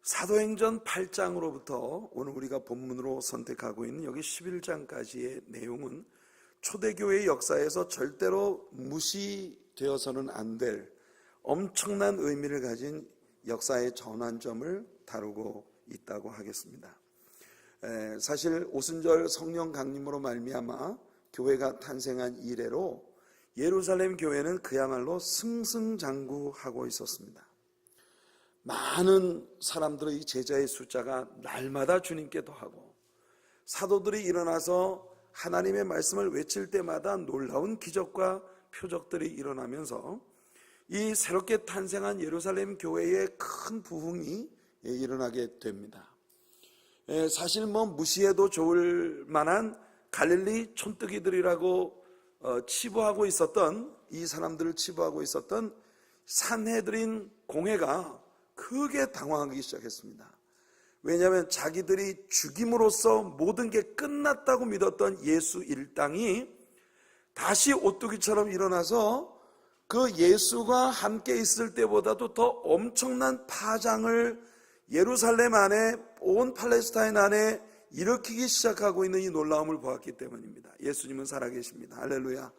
사도행전 8장으로부터 오늘 우리가 본문으로 선택하고 있는 여기 11장까지의 내용은 초대교회의 역사에서 절대로 무시되어서는 안 될 엄청난 의미를 가진 역사의 전환점을 다루고 있다고 하겠습니다. 사실 오순절 성령 강림으로 말미암아 교회가 탄생한 이래로 예루살렘 교회는 그야말로 승승장구하고 있었습니다. 많은 사람들의 제자의 숫자가 날마다 주님께 더하고, 사도들이 일어나서 하나님의 말씀을 외칠 때마다 놀라운 기적과 표적들이 일어나면서 이 새롭게 탄생한 예루살렘 교회에 큰 부흥이 일어나게 됩니다. 사실 무시해도 좋을 만한 갈릴리 촌뜨기들이라고 치부하고 있었던, 이 사람들을 치부하고 있었던 산헤드린 공회가 크게 당황하기 시작했습니다. 왜냐하면 자기들이 죽임으로써 모든 게 끝났다고 믿었던 예수 일당이 다시 오뚜기처럼 일어나서 그 예수가 함께 있을 때보다도 더 엄청난 파장을 예루살렘 안에, 온 팔레스타인 안에 일으키기 시작하고 있는 이 놀라움을 보았기 때문입니다. 예수님은 살아계십니다. 할렐루야.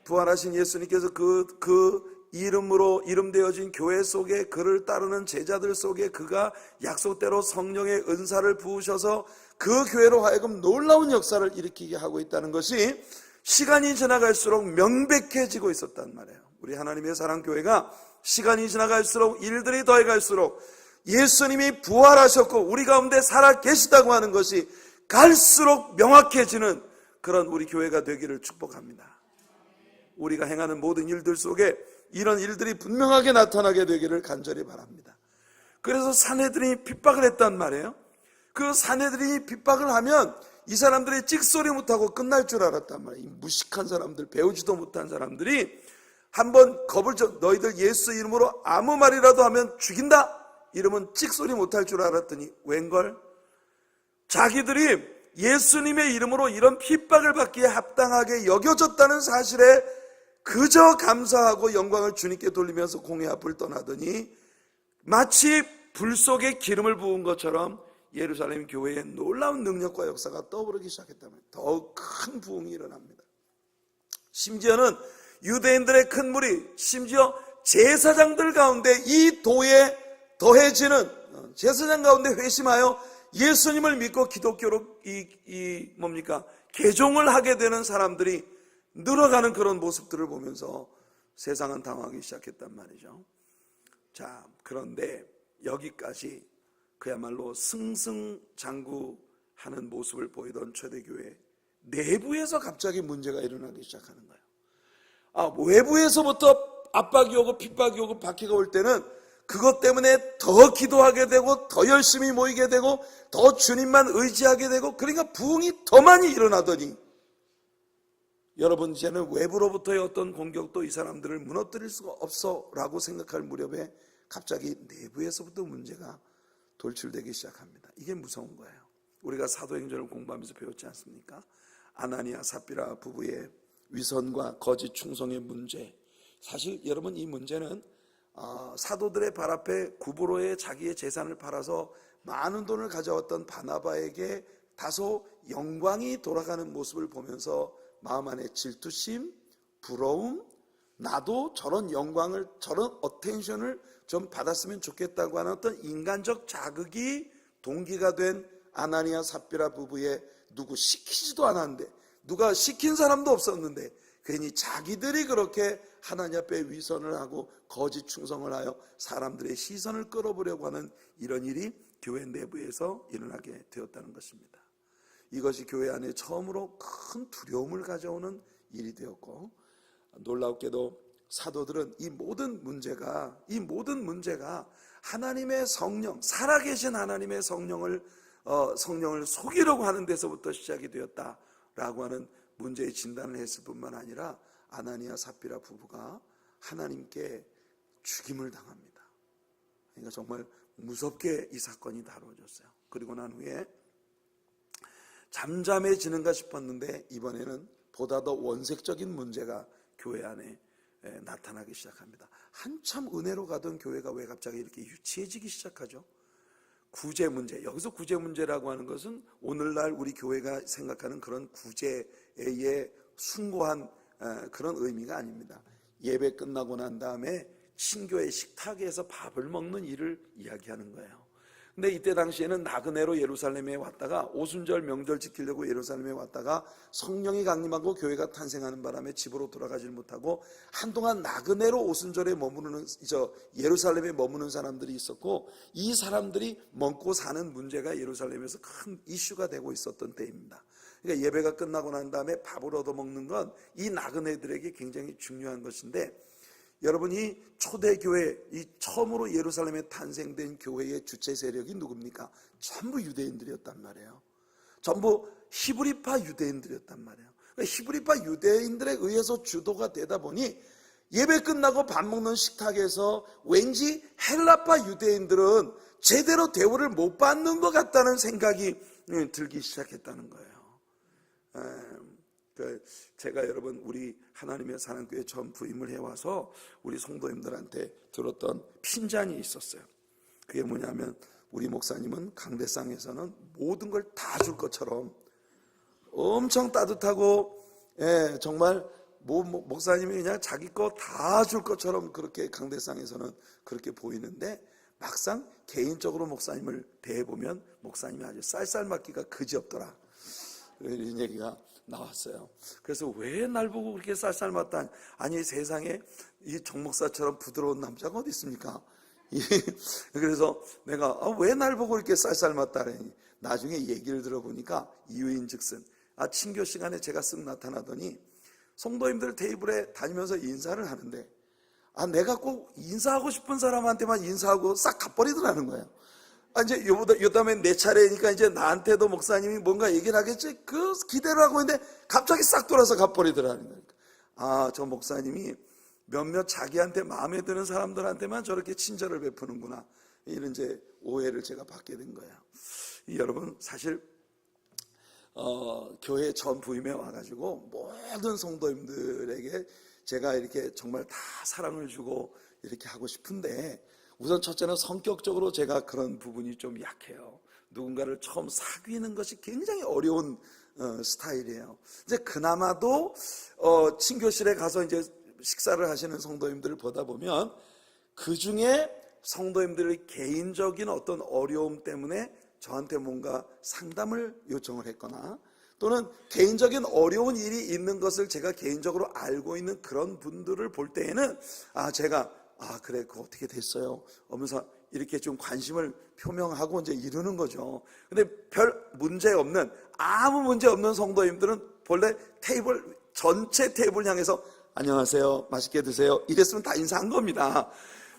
부활하신 예수님께서 그 이름으로 이름되어진 교회 속에, 그를 따르는 제자들 속에 그가 약속대로 성령의 은사를 부으셔서 그 교회로 하여금 놀라운 역사를 일으키게 하고 있다는 것이 시간이 지나갈수록 명백해지고 있었단 말이에요. 우리 하나님의 사랑교회가 시간이 지나갈수록, 일들이 더해갈수록 예수님이 부활하셨고 우리 가운데 살아계시다고 하는 것이 갈수록 명확해지는 그런 우리 교회가 되기를 축복합니다. 우리가 행하는 모든 일들 속에 이런 일들이 분명하게 나타나게 되기를 간절히 바랍니다. 그래서 산헤드린이 핍박을 했단 말이에요. 그 산헤드린이 핍박을 하면 이 사람들이 찍소리 못하고 끝날 줄 알았단 말이에요. 이 무식한 사람들, 배우지도 못한 사람들이 한번 겁을 줘, 너희들 예수 이름으로 아무 말이라도 하면 죽인다, 이러면 찍소리 못할 줄 알았더니 웬걸? 자기들이 예수님의 이름으로 이런 핍박을 받기에 합당하게 여겨졌다는 사실에 그저 감사하고 영광을 주님께 돌리면서 공회 앞을 떠나더니 마치 불 속에 기름을 부은 것처럼 예루살렘 교회의 놀라운 능력과 역사가 떠오르기 시작했다면 더욱 큰 부흥이 일어납니다. 심지어는 유대인들의 큰 무리, 심지어 제사장들 가운데 이 도에 더해지는, 제사장 가운데 회심하여 예수님을 믿고 기독교로 개종을 하게 되는 사람들이 늘어가는 그런 모습들을 보면서 세상은 당황하기 시작했단 말이죠. 자, 그런데 여기까지 그야말로 승승장구하는 모습을 보이던 초대교회 내부에서 갑자기 문제가 일어나기 시작하는 거예요. 외부에서부터 압박이 오고 핍박이 오고 박해가 올 때는 그것 때문에 더 기도하게 되고 더 열심히 모이게 되고 더 주님만 의지하게 되고, 그러니까 부흥이 더 많이 일어나더니 여러분, 이제는 외부로부터의 어떤 공격도 이 사람들을 무너뜨릴 수가 없어 라고 생각할 무렵에 갑자기 내부에서부터 문제가 돌출되기 시작합니다. 이게 무서운 거예요. 우리가 사도행전을 공부하면서 배웠지 않습니까? 아나니아 삽비라 부부의 위선과 거짓 충성의 문제. 사실 여러분, 이 문제는 사도들의 발 앞에 구부로의 자기의 재산을 팔아서 많은 돈을 가져왔던 바나바에게 다소 영광이 돌아가는 모습을 보면서 마음 안에 질투심, 부러움, 나도 저런 영광을, 저런 어텐션을 좀 받았으면 좋겠다고 하는 어떤 인간적 자극이 동기가 된 아나니아 삽비라 부부의, 누구 시키지도 않았는데, 누가 시킨 사람도 없었는데 괜히 자기들이 그렇게 하나님 앞에 위선을 하고 거짓 충성을 하여 사람들의 시선을 끌어보려고 하는 이런 일이 교회 내부에서 일어나게 되었다는 것입니다. 이것이 교회 안에 처음으로 큰 두려움을 가져오는 일이 되었고, 놀랍게도 사도들은 이 모든 문제가 하나님의 성령, 살아계신 하나님의 성령을 속이려고 하는 데서부터 시작이 되었다라고 하는 문제의 진단을 했을 뿐만 아니라 아나니아 삽비라 부부가 하나님께 죽임을 당합니다. 그러니까 정말 무섭게 이 사건이 다루어졌어요. 그리고 난 후에 잠잠해지는가 싶었는데 이번에는 보다 더 원색적인 문제가 교회 안에 나타나기 시작합니다. 한참 은혜로 가던 교회가 왜 갑자기 이렇게 유치해지기 시작하죠? 구제 문제. 여기서 구제 문제라고 하는 것은 오늘날 우리 교회가 생각하는 그런 구제의 숭고한 그런 의미가 아닙니다. 예배 끝나고 난 다음에 신교의 식탁에서 밥을 먹는 일을 이야기하는 거예요. 근데 이때 당시에는 나그네로 예루살렘에 왔다가 오순절 명절 지키려고 예루살렘에 왔다가 성령이 강림하고 교회가 탄생하는 바람에 집으로 돌아가질 못하고 한동안 나그네로 오순절에 예루살렘에 머무는 사람들이 있었고, 이 사람들이 먹고 사는 문제가 예루살렘에서 큰 이슈가 되고 있었던 때입니다. 그러니까 예배가 끝나고 난 다음에 밥을 얻어먹는 건 이 나그네들에게 굉장히 중요한 것인데, 여러분이 초대교회, 이 처음으로 예루살렘에 탄생된 교회의 주체 세력이 누굽니까? 전부 유대인들이었단 말이에요. 전부 히브리파 유대인들이었단 말이에요. 히브리파 유대인들에 의해서 주도가 되다 보니 예배 끝나고 밥 먹는 식탁에서 왠지 헬라파 유대인들은 제대로 대우를 못 받는 것 같다는 생각이 들기 시작했다는 거예요. 제가 여러분 우리 하나님의 사랑교회 처음 부임을 해와서 우리 성도님들한테 들었던 핀잔이 있었어요. 그게 뭐냐면, 우리 목사님은 강대상에서는 모든 걸 다 줄 것처럼 엄청 따뜻하고, 정말 목사님이 그냥 자기 거 다 줄 것처럼 그렇게 강대상에서는 그렇게 보이는데, 막상 개인적으로 목사님을 대해보면 목사님이 아주 쌀쌀맞기가 그지없더라, 이런 얘기가 나왔어요. 그래서 왜 날 보고 그렇게 쌀쌀맞다? 아니, 세상에 이 정목사처럼 부드러운 남자가 어디 있습니까? 그래서 내가 왜 날 보고 이렇게 쌀쌀맞다 그러니, 나중에 얘기를 들어보니까 이유인즉슨, 친교 시간에 제가 쓱 나타나더니 성도님들 테이블에 다니면서 인사를 하는데, 내가 꼭 인사하고 싶은 사람한테만 인사하고 싹 가버리더라는 거예요. 이제 요다음에 내 차례니까 이제 나한테도 목사님이 뭔가 얘기를 하겠지, 그 기대를 하고 있는데 갑자기 싹 돌아서 가버리더라는 거니까, 저 목사님이 몇몇 자기한테 마음에 드는 사람들한테만 저렇게 친절을 베푸는구나, 이런 이제 오해를 제가 받게 된 거예요. 여러분, 사실 교회 전 부임에 와가지고 모든 성도님들에게 제가 이렇게 정말 다 사랑을 주고 이렇게 하고 싶은데, 우선 첫째는 성격적으로 제가 그런 부분이 좀 약해요. 누군가를 처음 사귀는 것이 굉장히 어려운 스타일이에요. 이제 그나마도 친교실에 가서 이제 식사를 하시는 성도님들을 보다 보면, 그 중에 성도님들의 개인적인 어떤 어려움 때문에 저한테 뭔가 상담을 요청을 했거나, 또는 개인적인 어려운 일이 있는 것을 제가 개인적으로 알고 있는 그런 분들을 볼 때에는 제가 그래, 그거 어떻게 됐어요? 하면서 이렇게 좀 관심을 표명하고 이제 이러는 거죠. 근데 별 문제 없는, 아무 문제 없는 성도님들은 본래 전체 테이블 향해서 안녕하세요, 맛있게 드세요, 이랬으면 다 인사한 겁니다.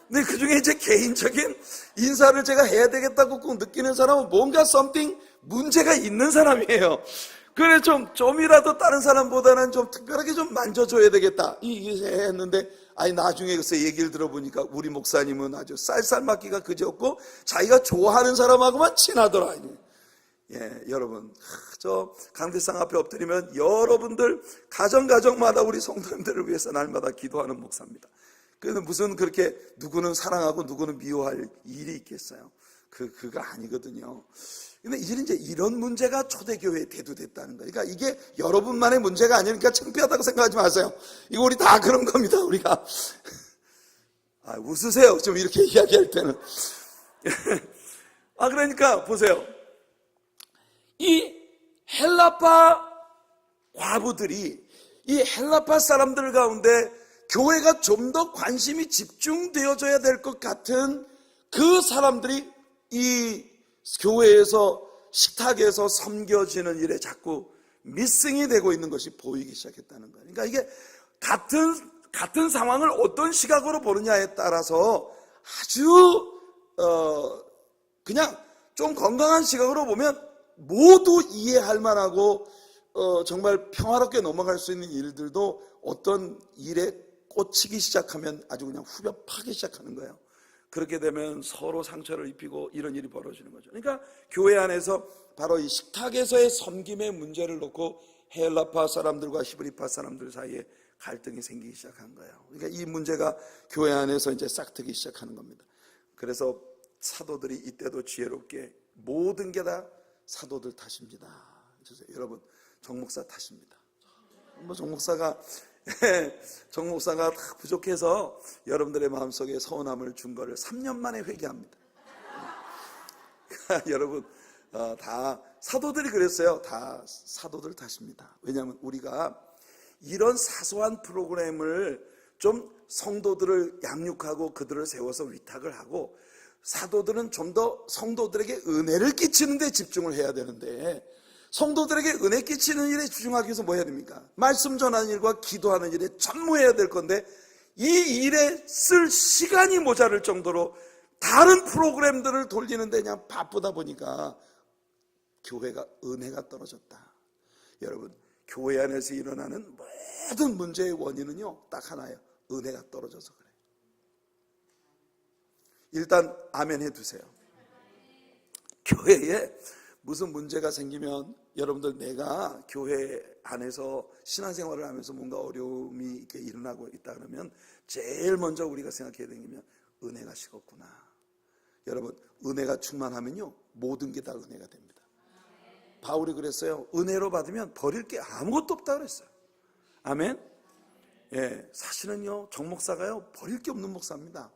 근데 그 중에 이제 개인적인 인사를 제가 해야 되겠다고 꼭 느끼는 사람은 뭔가 something 문제가 있는 사람이에요. 그래, 좀이라도 다른 사람보다는 좀 특별하게 좀 만져줘야 되겠다, 이게 했는데, 나중에 글쎄 얘기를 들어보니까 우리 목사님은 아주 쌀쌀맞기가 그지없고 자기가 좋아하는 사람하고만 친하더라. 여러분, 저 강대상 앞에 엎드리면 여러분들 가정마다 우리 성도님들을 위해서 날마다 기도하는 목사입니다. 그래서 무슨 그렇게 누구는 사랑하고 누구는 미워할 일이 있겠어요? 그거 아니거든요. 근데 이제 이런 문제가 초대교회에 대두됐다는 거예요. 그러니까 이게 여러분만의 문제가 아니니까 창피하다고 생각하지 마세요. 이거 우리 다 그런 겁니다, 우리가. 웃으세요, 좀 이렇게 이야기할 때는. 그러니까 보세요. 이 헬라파 과부들이, 이 헬라파 사람들 가운데 교회가 좀 더 관심이 집중되어져야 될 것 같은 그 사람들이 이 교회에서, 식탁에서 섬겨지는 일에 자꾸 미싱이 되고 있는 것이 보이기 시작했다는 거예요. 그러니까 이게 같은 상황을 어떤 시각으로 보느냐에 따라서 아주 그냥 좀 건강한 시각으로 보면 모두 이해할 만하고 정말 평화롭게 넘어갈 수 있는 일들도 어떤 일에 꽂히기 시작하면 아주 그냥 후벼 파기 시작하는 거예요. 그렇게 되면 서로 상처를 입히고 이런 일이 벌어지는 거죠. 그러니까 교회 안에서 바로 이 식탁에서의 섬김의 문제를 놓고 헬라파 사람들과 히브리파 사람들 사이에 갈등이 생기기 시작한 거예요. 그러니까 이 문제가 교회 안에서 이제 싹트기 시작하는 겁니다. 그래서 사도들이 이때도 지혜롭게 모든 게 다 사도들 탓입니다. 여러분, 정 목사 탓입니다. 뭐 정 목사가 다 부족해서 여러분들의 마음속에 서운함을 준 거를 3년 만에 회개합니다. 여러분, 다 사도들이 그랬어요. 다 사도들 탓입니다. 왜냐하면 우리가 이런 사소한 프로그램을 좀 성도들을 양육하고 그들을 세워서 위탁을 하고, 사도들은 좀 더 성도들에게 은혜를 끼치는 데 집중을 해야 되는데, 성도들에게 은혜 끼치는 일에 집중하기 위해서 뭐 해야 됩니까? 말씀 전하는 일과 기도하는 일에 전무해야 될 건데, 이 일에 쓸 시간이 모자랄 정도로 다른 프로그램들을 돌리는데 그냥 바쁘다 보니까 교회가 은혜가 떨어졌다. 여러분, 교회 안에서 일어나는 모든 문제의 원인은요, 딱 하나예요. 은혜가 떨어져서 그래요. 일단 아멘 해두세요. 교회에 무슨 문제가 생기면, 여러분들, 내가 교회 안에서 신앙생활을 하면서 뭔가 어려움이 이렇게 일어나고 있다 그러면 제일 먼저 우리가 생각해야 되는 게 은혜가 식었구나. 여러분, 은혜가 충만하면요, 모든 게 다 은혜가 됩니다. 바울이 그랬어요. 은혜로 받으면 버릴 게 아무것도 없다 그랬어요. 아멘. 예, 사실은요, 정 목사가요, 버릴 게 없는 목사입니다.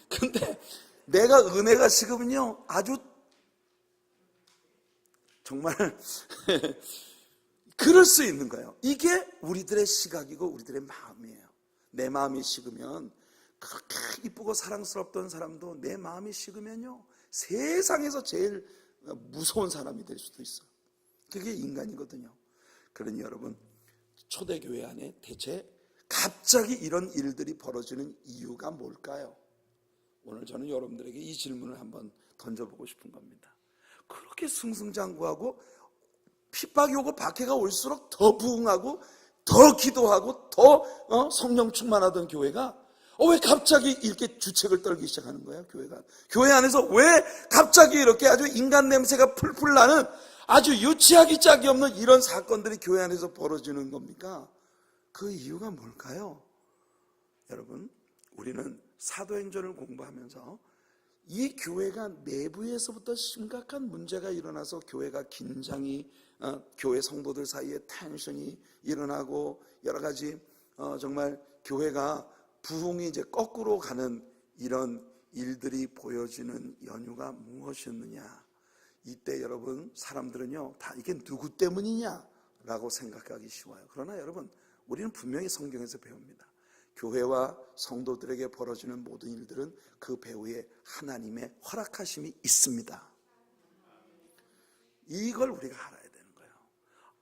근데 내가 은혜가 식으면요, 아주 정말 그럴 수 있는 거예요. 이게 우리들의 시각이고 우리들의 마음이에요. 내 마음이 식으면, 그렇게 이쁘고 사랑스럽던 사람도 내 마음이 식으면요, 세상에서 제일 무서운 사람이 될 수도 있어요. 그게 인간이거든요. 그러니 여러분, 초대교회 안에 대체 갑자기 이런 일들이 벌어지는 이유가 뭘까요? 오늘 저는 여러분들에게 이 질문을 한번 던져보고 싶은 겁니다. 그렇게 승승장구하고 핍박이 오고 박해가 올수록 더 부응하고 더 기도하고 더 성령 충만하던 교회가 왜 갑자기 이렇게 주책을 떨기 시작하는 거예요? 교회가, 교회 안에서 왜 갑자기 이렇게 아주 인간 냄새가 풀풀 나는 아주 유치하기 짝이 없는 이런 사건들이 교회 안에서 벌어지는 겁니까? 그 이유가 뭘까요? 여러분, 우리는 사도행전을 공부하면서 이 교회가 내부에서부터 심각한 문제가 일어나서 교회가 긴장이, 교회 성도들 사이에 텐션이 일어나고 여러 가지 정말 교회가 부흥이 이제 거꾸로 가는 이런 일들이 보여지는 연유가 무엇이었느냐? 이때 여러분, 사람들은요, 다 이게 누구 때문이냐라고 생각하기 쉬워요. 그러나 여러분, 우리는 분명히 성경에서 배웁니다. 교회와 성도들에게 벌어지는 모든 일들은 그 배후에 하나님의 허락하심이 있습니다. 이걸 우리가 알아야 되는 거예요.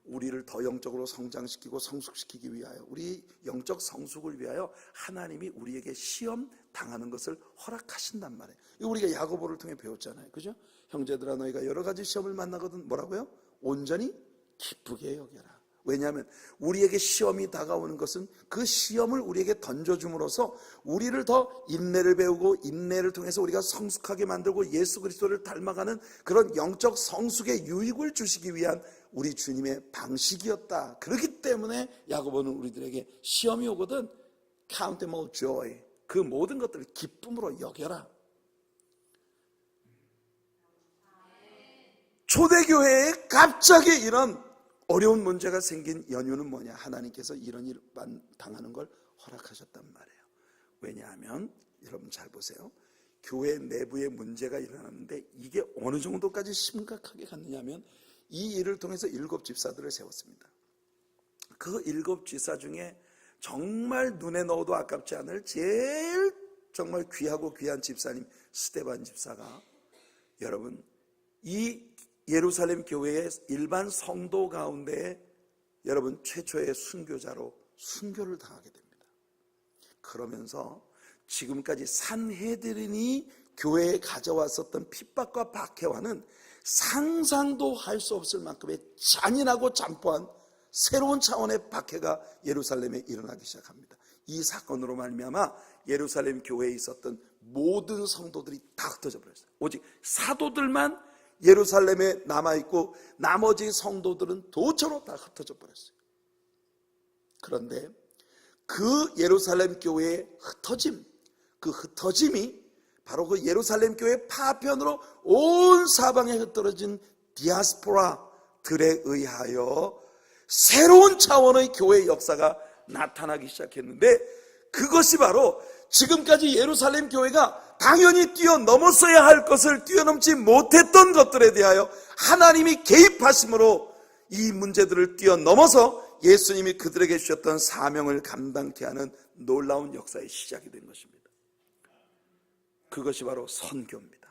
우리를 더 영적으로 성장시키고 성숙시키기 위하여, 우리 영적 성숙을 위하여 하나님이 우리에게 시험 당하는 것을 허락하신단 말이에요. 이거 우리가 야고보를 통해 배웠잖아요. 그죠? 형제들아, 너희가 여러 가지 시험을 만나거든 뭐라고요? 온전히 기쁘게 여겨라. 왜냐하면 우리에게 시험이 다가오는 것은 그 시험을 우리에게 던져줌으로써 우리를 더 인내를 배우고, 인내를 통해서 우리가 성숙하게 만들고 예수 그리스도를 닮아가는 그런 영적 성숙의 유익을 주시기 위한 우리 주님의 방식이었다. 그렇기 때문에 야고보는 우리들에게 시험이 오거든 count them all joy, 그 모든 것들을 기쁨으로 여겨라. 초대교회에 갑자기 이런 어려운 문제가 생긴 연유는 뭐냐? 하나님께서 이런 일 당하는 걸 허락하셨단 말이에요. 왜냐하면 여러분 잘 보세요. 교회 내부에 문제가 일어났는데 이게 어느 정도까지 심각하게 갔느냐면, 이 일을 통해서 7 집사들을 세웠습니다. 그 7 집사 중에 정말 눈에 넣어도 아깝지 않을 제일 정말 귀하고 귀한 집사님 스데반 집사가, 여러분, 이 예루살렘 교회의 일반 성도 가운데 여러분 최초의 순교자로 순교를 당하게 됩니다. 그러면서 지금까지 산헤드린이 교회에 가져왔었던 핍박과 박해와는 상상도 할 수 없을 만큼의 잔인하고 잔포한 새로운 차원의 박해가 예루살렘에 일어나기 시작합니다. 이 사건으로 말미암아 예루살렘 교회에 있었던 모든 성도들이 다 흩어져 버렸어요. 오직 사도들만 예루살렘에 남아있고 나머지 성도들은 도처로 다 흩어져 버렸어요. 그런데 그 예루살렘 교회의 흩어짐, 그 흩어짐이 바로 그 예루살렘 교회 파편으로 온 사방에 흩어진 디아스포라들에 의하여 새로운 차원의 교회의 역사가 나타나기 시작했는데, 그것이 바로 지금까지 예루살렘 교회가 당연히 뛰어넘었어야 할 것을 뛰어넘지 못했던 것들에 대하여 하나님이 개입하심으로 이 문제들을 뛰어넘어서 예수님이 그들에게 주셨던 사명을 감당케 하는 놀라운 역사의 시작이 된 것입니다. 그것이 바로 선교입니다.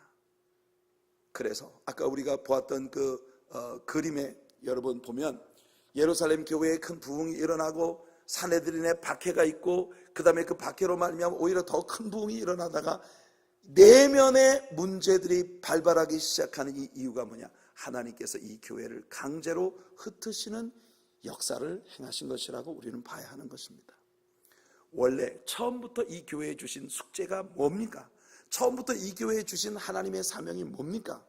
그래서 아까 우리가 보았던 그 그림에 여러분 보면 예루살렘 교회에 큰 부흥이 일어나고 사내들인의 박해가 있고, 그 다음에 그 박해로 말미암아 오히려 더 큰 부흥이 일어나다가 내면의 문제들이 발발하기 시작하는 이 이유가 뭐냐? 하나님께서 이 교회를 강제로 흩으시는 역사를 행하신 것이라고 우리는 봐야 하는 것입니다. 원래 처음부터 이 교회에 주신 숙제가 뭡니까? 처음부터 이 교회에 주신 하나님의 사명이 뭡니까?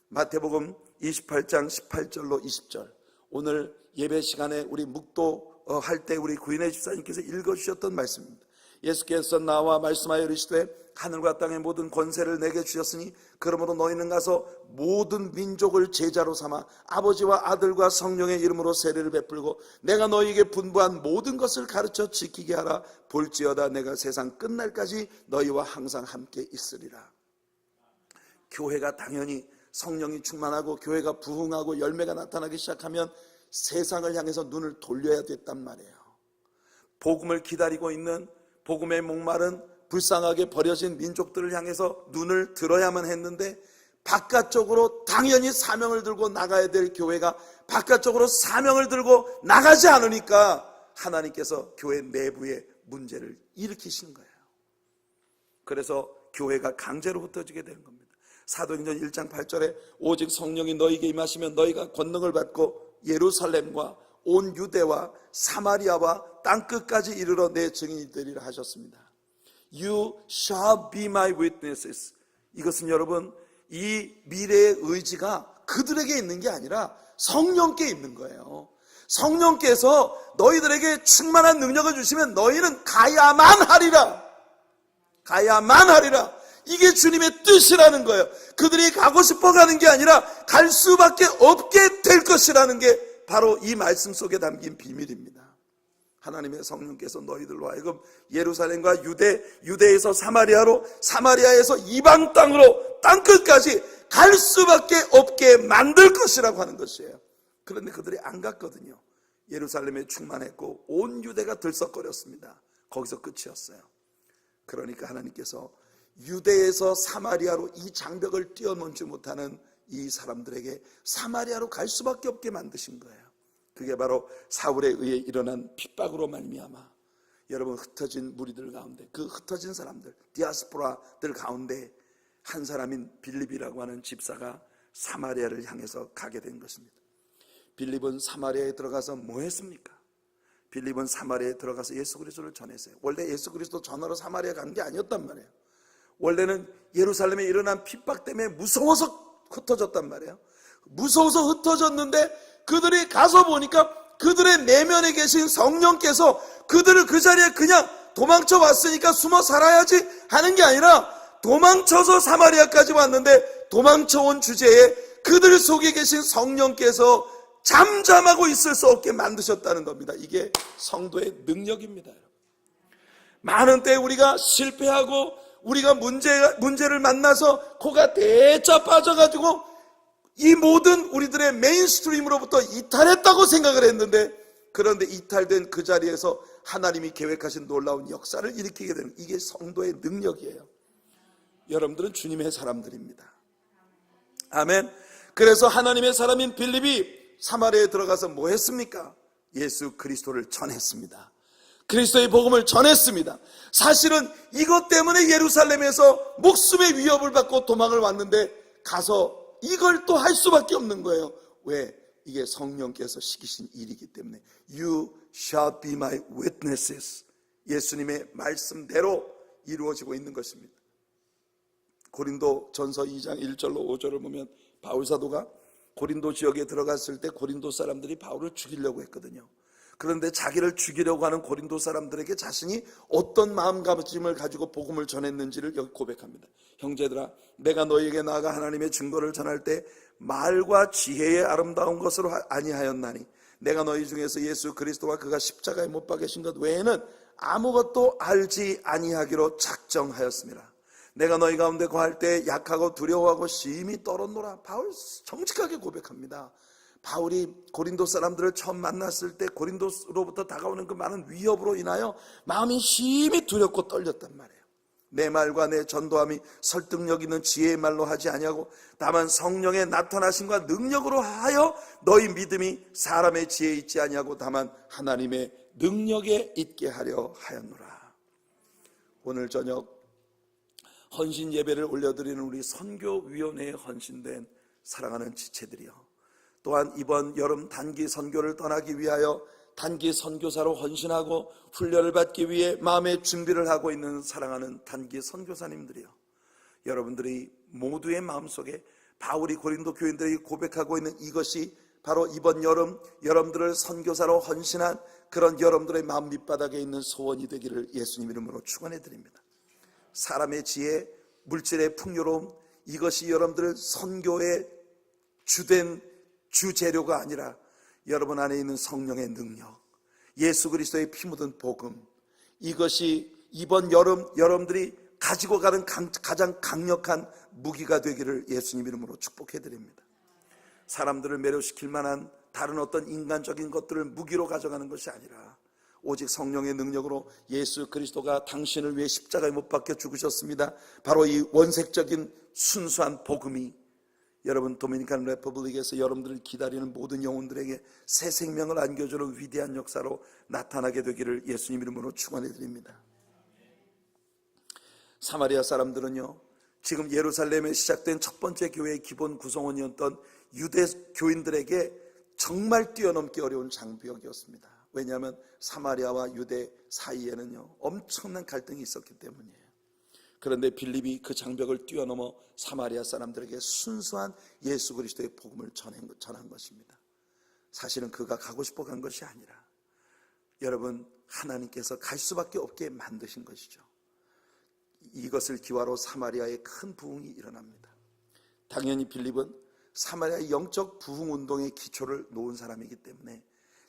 마태복음 28장 18절로 20절, 오늘 예배 시간에 우리 묵도할 때 우리 구인의 집사님께서 읽어주셨던 말씀입니다. 예수께서 나와 말씀하여 이르시되 하늘과 땅의 모든 권세를 내게 주셨으니 그러므로 너희는 가서 모든 민족을 제자로 삼아 아버지와 아들과 성령의 이름으로 세례를 베풀고 내가 너희에게 분부한 모든 것을 가르쳐 지키게 하라. 볼지어다 내가 세상 끝날까지 너희와 항상 함께 있으리라. 교회가 당연히 성령이 충만하고 교회가 부흥하고 열매가 나타나기 시작하면 세상을 향해서 눈을 돌려야 됐단 말이에요. 복음을 기다리고 있는, 복음에 목마른 불쌍하게 버려진 민족들을 향해서 눈을 들어야만 했는데, 바깥쪽으로 당연히 사명을 들고 나가야 될 교회가 바깥쪽으로 사명을 들고 나가지 않으니까 하나님께서 교회 내부에 문제를 일으키신 거예요. 그래서 교회가 강제로 흩어지게 되는 겁니다. 사도행전 1장 8절에 오직 성령이 너희에게 임하시면 너희가 권능을 받고 예루살렘과 온 유대와 사마리아와 땅끝까지 이르러 내 증인이 되리라 하셨습니다. You shall be my witnesses. 이것은 여러분, 이 미래의 의지가 그들에게 있는 게 아니라 성령께 있는 거예요. 성령께서 너희들에게 충만한 능력을 주시면 너희는 가야만 하리라. 가야만 하리라. 이게 주님의 뜻이라는 거예요. 그들이 가고 싶어 가는 게 아니라 갈 수밖에 없게 될 것이라는 게 바로 이 말씀 속에 담긴 비밀입니다. 하나님의 성령께서 너희들로 하여금 예루살렘과 유대에서 사마리아로, 사마리아에서 이방 땅으로, 땅끝까지 갈 수밖에 없게 만들 것이라고 하는 것이에요. 그런데 그들이 안 갔거든요. 예루살렘에 충만했고 온 유대가 들썩거렸습니다. 거기서 끝이었어요. 그러니까 하나님께서 유대에서 사마리아로 이 장벽을 뛰어넘지 못하는 이 사람들에게 사마리아로 갈 수밖에 없게 만드신 거예요. 그게 바로 사울에 의해 일어난 핍박으로 말미암아 여러분, 흩어진 무리들 가운데, 그 흩어진 사람들, 디아스포라들 가운데 한 사람인 빌립이라고 하는 집사가 사마리아를 향해서 가게 된 것입니다. 빌립은 사마리아에 들어가서 뭐 했습니까? 빌립은 사마리아에 들어가서 예수 그리스도를 전했어요. 원래 예수 그리스도 전하러 사마리아 간 게 아니었단 말이에요. 원래는 예루살렘에 일어난 핍박 때문에 무서워서 흩어졌단 말이에요. 무서워서 흩어졌는데 그들이 가서 보니까 그들의 내면에 계신 성령께서 그들을 그 자리에 그냥 도망쳐 왔으니까 숨어 살아야지 하는 게 아니라 도망쳐서 사마리아까지 왔는데 도망쳐 온 주제에 그들 속에 계신 성령께서 잠잠하고 있을 수 없게 만드셨다는 겁니다. 이게 성도의 능력입니다. 많은 때 우리가 실패하고 우리가 문제를 만나서 코가 대짜 빠져가지고 이 모든 우리들의 메인스트림으로부터 이탈했다고 생각을 했는데, 그런데 이탈된 그 자리에서 하나님이 계획하신 놀라운 역사를 일으키게 되는, 이게 성도의 능력이에요. 여러분들은 주님의 사람들입니다. 아멘. 그래서 하나님의 사람인 빌립이 사마리아에 들어가서 뭐 했습니까? 예수 그리스도를 전했습니다. 그리스도의 복음을 전했습니다. 사실은 이것 때문에 예루살렘에서 목숨의 위협을 받고 도망을 왔는데 가서 이걸 또 할 수밖에 없는 거예요. 왜? 이게 성령께서 시키신 일이기 때문에. You shall be my witnesses. 예수님의 말씀대로 이루어지고 있는 것입니다. 고린도 전서 2장 1절로 5절을 보면 바울 사도가 고린도 지역에 들어갔을 때 고린도 사람들이 바울을 죽이려고 했거든요. 그런데 자기를 죽이려고 하는 고린도 사람들에게 자신이 어떤 마음가짐을 가지고 복음을 전했는지를 여기 고백합니다. 형제들아, 내가 너희에게 나아가 하나님의 증거를 전할 때 말과 지혜의 아름다운 것으로 아니하였나니 내가 너희 중에서 예수 그리스도와 그가 십자가에 못 박으신 것 외에는 아무것도 알지 아니하기로 작정하였습니다. 내가 너희 가운데 거할 때 약하고 두려워하고 심히 떨었노라. 바울 정직하게 고백합니다. 바울이 고린도 사람들을 처음 만났을 때 고린도로부터 다가오는 그 많은 위협으로 인하여 마음이 심히 두렵고 떨렸단 말이에요. 내 말과 내 전도함이 설득력 있는 지혜의 말로 하지 아니하고 다만 성령의 나타나심과 능력으로 하여 너희 믿음이 사람의 지혜에 있지 아니하고 다만 하나님의 능력에 있게 하려 하였노라. 오늘 저녁 헌신 예배를 올려드리는 우리 선교위원회에 헌신된 사랑하는 지체들이요, 또한 이번 여름 단기 선교를 떠나기 위하여 단기 선교사로 헌신하고 훈련을 받기 위해 마음의 준비를 하고 있는 사랑하는 단기 선교사님들이요, 여러분들이 모두의 마음속에 바울이 고린도 교인들에게 고백하고 있는 이것이 바로 이번 여름 여러분들을 선교사로 헌신한 그런 여러분들의 마음 밑바닥에 있는 소원이 되기를 예수님 이름으로 축원해 드립니다. 사람의 지혜, 물질의 풍요로움, 이것이 여러분들 선교의 주된 주재료가 아니라 여러분 안에 있는 성령의 능력, 예수 그리스도의 피 묻은 복음, 이것이 이번 여름 여러분들이 가지고 가는 가장 강력한 무기가 되기를 예수님 이름으로 축복해 드립니다. 사람들을 매료시킬 만한 다른 어떤 인간적인 것들을 무기로 가져가는 것이 아니라 오직 성령의 능력으로 예수 그리스도가 당신을 위해 십자가에 못 박혀 죽으셨습니다. 바로 이 원색적인 순수한 복음이 여러분 도미니칸 레퍼블릭에서 여러분들을 기다리는 모든 영혼들에게 새 생명을 안겨주는 위대한 역사로 나타나게 되기를 예수님 이름으로 축원해 드립니다. 사마리아 사람들은요, 지금 예루살렘에 시작된 첫 번째 교회의 기본 구성원이었던 유대 교인들에게 정말 뛰어넘기 어려운 장벽이었습니다. 왜냐하면 사마리아와 유대 사이에는요 엄청난 갈등이 있었기 때문이에요. 그런데 빌립이 그 장벽을 뛰어넘어 사마리아 사람들에게 순수한 예수 그리스도의 복음을 전한 것입니다. 사실은 그가 가고 싶어 간 것이 아니라 여러분 하나님께서 갈 수밖에 없게 만드신 것이죠. 이것을 기화로 사마리아에 큰 부흥이 일어납니다. 당연히 빌립은 사마리아의 영적 부흥 운동의 기초를 놓은 사람이기 때문에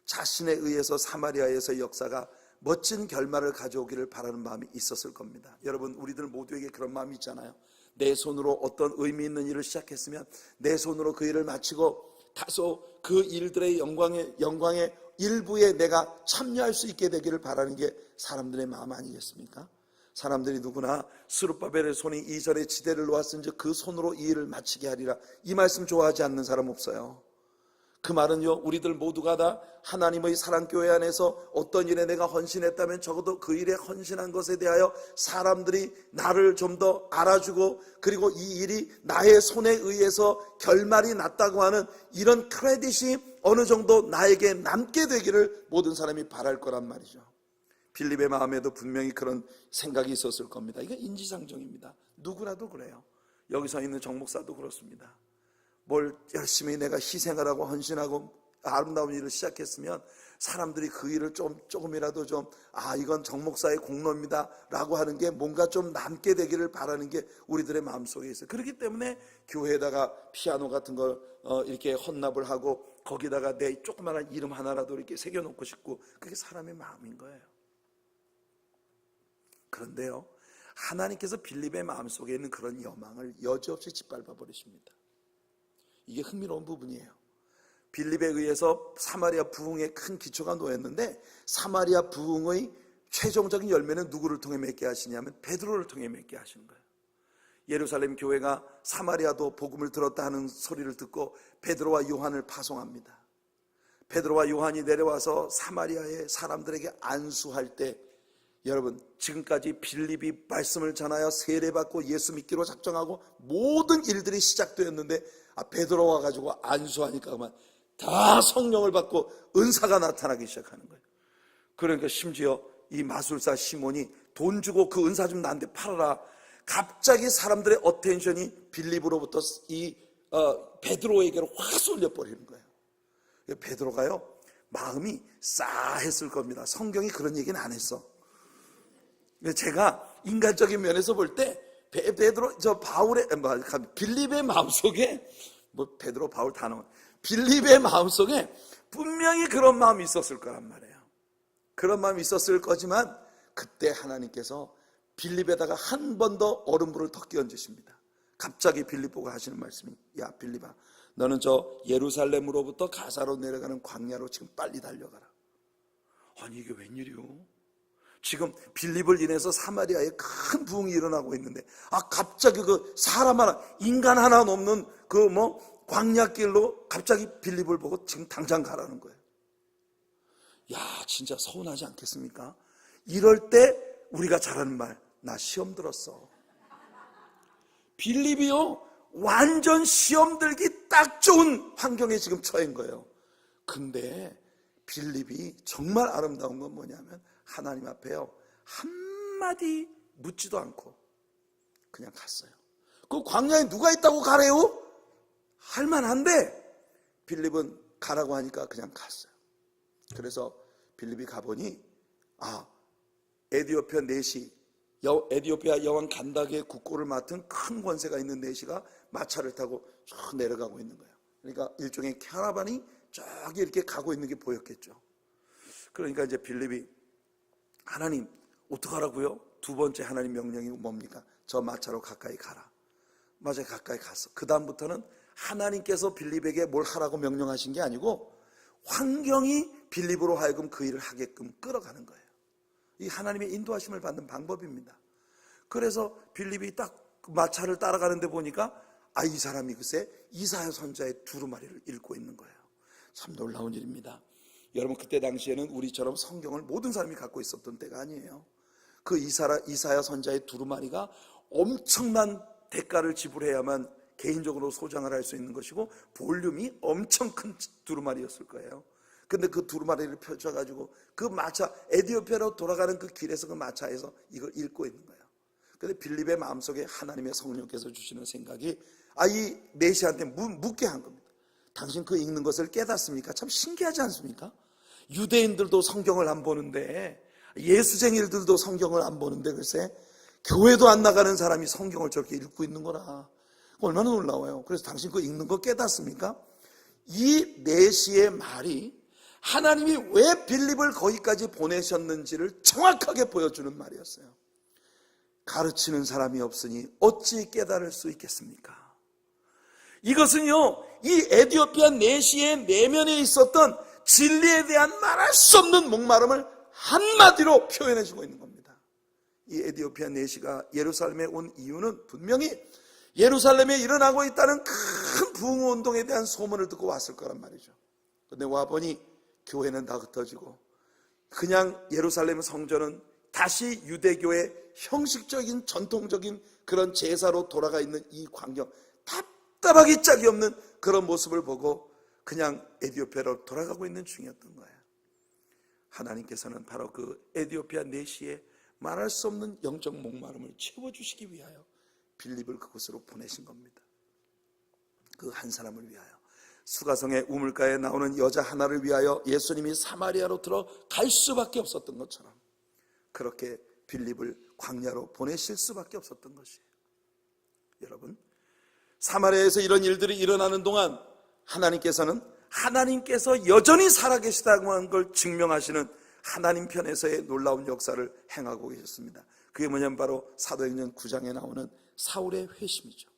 자신에 의해서 사마리아에서의 역사가 멋진 결말을 가져오기를 바라는 마음이 있었을 겁니다. 여러분 우리들 모두에게 그런 마음이 있잖아요. 내 손으로 어떤 의미 있는 일을 시작했으면 내 손으로 그 일을 마치고 다소 그 일들의 영광의 일부에 내가 참여할 수 있게 되기를 바라는 게 사람들의 마음 아니겠습니까? 사람들이 누구나 스룹바벨의 손이 이전에 지대를 놓았은즉 그 손으로 이 일을 마치게 하리라, 이 말씀 좋아하지 않는 사람 없어요. 그 말은요, 우리들 모두가 다 하나님의 사랑교회 안에서 어떤 일에 내가 헌신했다면 적어도 그 일에 헌신한 것에 대하여 사람들이 나를 좀 더 알아주고 그리고 이 일이 나의 손에 의해서 결말이 났다고 하는 이런 크레딧이 어느 정도 나에게 남게 되기를 모든 사람이 바랄 거란 말이죠. 빌립의 마음에도 분명히 그런 생각이 있었을 겁니다. 이게 인지상정입니다. 누구라도 그래요. 여기서 있는 정 목사도 그렇습니다. 뭘 열심히 내가 희생을 하고 헌신하고 아름다운 일을 시작했으면 사람들이 그 일을 조금이라도 이건 정 목사의 공로입니다 라고 하는 게 뭔가 좀 남게 되기를 바라는 게 우리들의 마음속에 있어요. 그렇기 때문에 교회에다가 피아노 같은 걸 이렇게 헌납을 하고 거기다가 내 조그마한 이름 하나라도 이렇게 새겨놓고 싶고, 그게 사람의 마음인 거예요. 그런데요, 하나님께서 빌립의 마음속에 있는 그런 여망을 여지없이 짓밟아 버리십니다. 이게 흥미로운 부분이에요. 빌립에 의해서 사마리아 부흥의 큰 기초가 놓였는데 사마리아 부흥의 최종적인 열매는 누구를 통해 맺게 하시냐면 베드로를 통해 맺게 하시는 거예요. 예루살렘 교회가 사마리아도 복음을 들었다 하는 소리를 듣고 베드로와 요한을 파송합니다. 베드로와 요한이 내려와서 사마리아의 사람들에게 안수할 때, 여러분 지금까지 빌립이 말씀을 전하여 세례받고 예수 믿기로 작정하고 모든 일들이 시작되었는데 베드로 와가지고 안수하니까 그만 다 성령을 받고 은사가 나타나기 시작하는 거예요. 그러니까 심지어 이 마술사 시몬이 돈 주고 그 은사 좀 나한테 팔아라. 갑자기 사람들의 어텐션이 빌립으로부터 이 베드로에게로 확 쏠려 버리는 거예요. 베드로가요 마음이 싸했을 겁니다. 성경이 그런 얘기는 안 했어. 제가 인간적인 면에서 볼 때 베드로, 빌립의 마음속에, 베드로, 바울 단어, 빌립의 마음속에 분명히 그런 마음이 있었을 거란 말이에요. 그런 마음이 있었을 거지만 그때 하나님께서 빌립에다가 한 번 더 얼음불을 더 끼얹으십니다. 갑자기 빌립 보고 하시는 말씀이, 야 빌립아, 너는 저 예루살렘으로부터 가사로 내려가는 광야로 지금 빨리 달려가라. 아니 이게 웬일이요? 지금 빌립을 인해서 사마리아에 큰 부흥이 일어나고 있는데, 갑자기 그 사람 하나, 인간 하나 없는 그 광야길로 갑자기 빌립을 보고 지금 당장 가라는 거예요. 야, 진짜 서운하지 않겠습니까? 이럴 때 우리가 잘하는 말, 나 시험 들었어. 빌립이요, 완전 시험 들기 딱 좋은 환경에 지금 처한 거예요. 근데 빌립이 정말 아름다운 건 뭐냐면 하나님 앞에요, 한마디 묻지도 않고 그냥 갔어요. 그 광야에 누가 있다고 가래요? 할만한데 빌립은 가라고 하니까 그냥 갔어요. 그래서 빌립이 가보니 에디오피아 내시, 에디오피아 여왕 간다게의 국고를 맡은 큰 권세가 있는 내시가 마차를 타고 쭉 내려가고 있는 거예요. 그러니까 일종의 캐러반이 저기 이렇게 가고 있는 게 보였겠죠. 그러니까 이제 빌립이, 하나님 어떡하라고요? 두 번째 하나님 명령이 뭡니까? 저 마차로 가까이 가라. 맞아요, 가까이 갔어. 그 다음부터는 하나님께서 빌립에게 뭘 하라고 명령하신 게 아니고 환경이 빌립으로 하여금 그 일을 하게끔 끌어가는 거예요. 이 하나님의 인도하심을 받는 방법입니다. 그래서 빌립이 딱 마차를 따라가는데 보니까 이 사람이 글쎄 이사야 선자의 두루마리를 읽고 있는 거예요. 참 놀라운 일입니다. 여러분, 그때 당시에는 우리처럼 성경을 모든 사람이 갖고 있었던 때가 아니에요. 그 이사야 선자의 두루마리가 엄청난 대가를 지불해야만 개인적으로 소장을 할 수 있는 것이고 볼륨이 엄청 큰 두루마리였을 거예요. 근데 그 두루마리를 펼쳐가지고 그 마차, 에디오피아로 돌아가는 그 길에서 그 마차에서 이걸 읽고 있는 거예요. 근데 빌립의 마음속에 하나님의 성령께서 주시는 생각이 이 내시한테 묻게 한 겁니다. 당신 그 읽는 것을 깨닫습니까? 참 신기하지 않습니까? 유대인들도 성경을 안 보는데, 예수쟁이들도 성경을 안 보는데 글쎄 교회도 안 나가는 사람이 성경을 저렇게 읽고 있는 거라. 얼마나 놀라워요. 그래서 당신 그 읽는 거 깨닫습니까? 이 내시의 말이 하나님이 왜 빌립을 거기까지 보내셨는지를 정확하게 보여주는 말이었어요. 가르치는 사람이 없으니 어찌 깨달을 수 있겠습니까? 이것은요, 이 에디오피아 내시의 내면에 있었던 진리에 대한 말할 수 없는 목마름을 한마디로 표현해 주고 있는 겁니다. 이 에디오피아 내시가 예루살렘에 온 이유는 분명히 예루살렘에 일어나고 있다는 큰 부흥운동에 대한 소문을 듣고 왔을 거란 말이죠. 그런데 와보니 교회는 다 흩어지고 그냥 예루살렘 성전은 다시 유대교의 형식적인 전통적인 그런 제사로 돌아가 있는 이 광경, 답답하기 짝이 없는 그런 모습을 보고 그냥 에디오피아로 돌아가고 있는 중이었던 거예요. 하나님께서는 바로 그 에디오피아 내시에 말할 수 없는 영적 목마름을 채워주시기 위하여 빌립을 그곳으로 보내신 겁니다. 그 한 사람을 위하여, 수가성의 우물가에 나오는 여자 하나를 위하여 예수님이 사마리아로 들어갈 수밖에 없었던 것처럼 그렇게 빌립을 광야로 보내실 수밖에 없었던 것이에요. 여러분, 사마리아에서 이런 일들이 일어나는 동안 하나님께서 여전히 살아계시다고 하는 걸 증명하시는 하나님 편에서의 놀라운 역사를 행하고 계셨습니다. 그게 뭐냐면 바로 사도행전 9장에 나오는 사울의 회심이죠.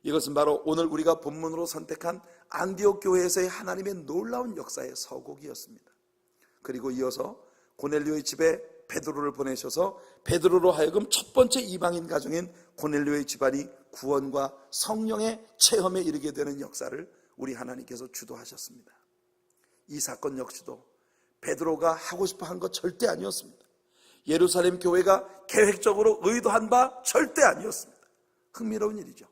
이것은 바로 오늘 우리가 본문으로 선택한 안디옥 교회에서의 하나님의 놀라운 역사의 서곡이었습니다. 그리고 이어서 고넬료의 집에 베드로를 보내셔서 베드로로 하여금 첫 번째 이방인 가정인 고넬료의 집안이 구원과 성령의 체험에 이르게 되는 역사를 우리 하나님께서 주도하셨습니다. 이 사건 역시도 베드로가 하고 싶어 한 것 절대 아니었습니다. 예루살렘 교회가 계획적으로 의도한 바 절대 아니었습니다. 흥미로운 일이죠.